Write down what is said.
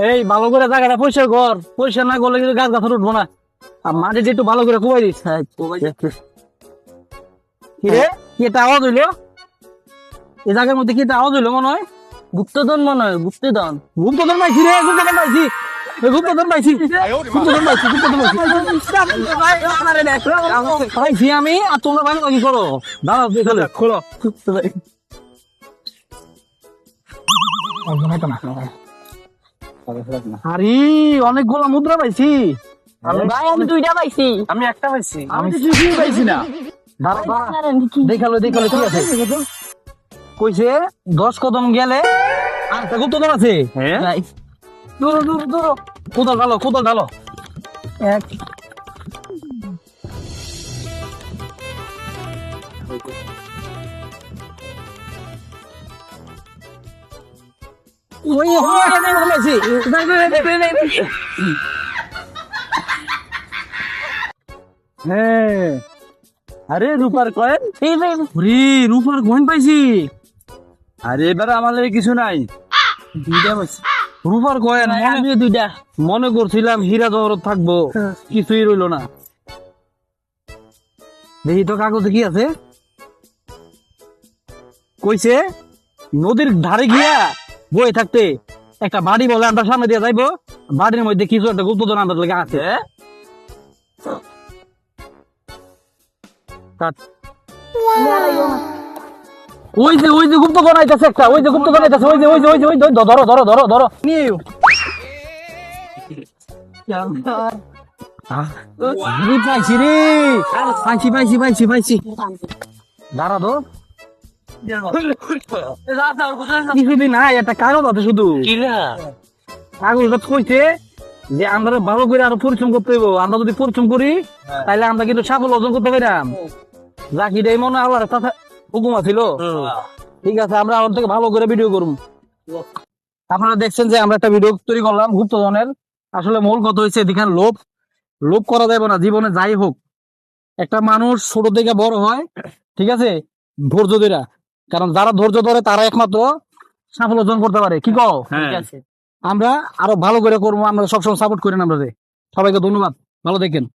এই ভালো করে জায়গাটা পরিষ্কার কর, পরিষ্কার না করলে কিন্তু গাছ গাছ উঠবো না। আর মাঝে যে একটু ভালো করে কোবাই দিস। কি রে, কি একটা আওয়াজ হইলো? এই জায়গার মধ্যে কি একটা আওয়াজ হইলো মনে হয়? গুপ্তধন মনে হয়, গুপ্তধন। গুপ্তধন পাইছি রে, গুপ্তধন পাইছি। গুপ্তধন পাইছি, গুপ্তধন পাইছি, গুপ্তধন পাইছি। পাইছি আমি, আর তোমরা ভালো কি করো? দাঁড়াও, খোলো, খোলো। আরে অনেকগুলো মুদ্রা পাইছি। ভাই আমি 2টা পাইছি। আমি একটা পাইছি। আমি তো কিছুই পাইছি না। দেখালো দেখালো কি আছে? কইছে 10 কদম গেলে আরেকটা গুপ্তধন আছে। হ্যাঁ, দূর দূর দূর। কোদাল ঢালো, কোদাল ঢালো। এক ওই পাইছি। হ্যাঁ, আরে রূপার কয়েন। রূপার কয়েন পাইছি। আরে এবার আমার লাগে কিছু নাই। 2টা পাইছি রূপার কয়েন। আমি 2টা। মনে করছিলাম হীরা জহরত থাকবো, কিছুই রইলো না। দেখি তো কাগজে কি আছে। কইছে নদীর ধারে গিয়া বয়ে থাকতে একটা বাড়ি বলে আমরা সামনে দিয়ে যাইবো, বাড়ির মধ্যে কিছু একটা গুপ্তধন আমাদের লেগে আছে। ওই যে ওই যে গুপ্তধন আইতাছে একটা, ওই যে গুপ্তধন আইতাছে, ওই যে ওই যে ওই যে ওই ধরো ধরো ধরো ধরো নিয়ে পাইছি রে, পাইছি পাইছি পাইছি পাইছি। দাঁড়া তো, কিছুদিন না একটা কাগজ আছে শুধু। কাগজটা কইছে যে আমরা ভালো করে আরো পরিশ্রম করতে হইব। আমরা যদি পরিশ্রম করি তাহলে আমরা কিন্তু সাফল্য অর্জন করতে পারলাম। জাকি দেয় মনে আল্লাহর কথা হুকুম ছিল। ঠিক আছে, আমরা আমার থেকে ভালো করে ভিডিও করব। আপনারা দেখছেন যে আমরা একটা ভিডিও তৈরি করলাম গুপ্তধনের। আসলে মূল কথা হয়েছে দেখেন, লোভ লোভ করা যাবে না জীবনে, যাই হোক। একটা মানুষ ছোট থেকে বড় হয়, ঠিক আছে, ধৈর্য ধরে। কারণ যারা ধৈর্য ধরে তারা একমাত্র সাফল্য অর্জন করতে পারে। কি কও? ঠিক আছে। আমরা আরো ভালো করে করবো, আমরা সবসময় সাপোর্ট করেন আপনাদের। সবাইকে ধন্যবাদ, ভালো দেখেন।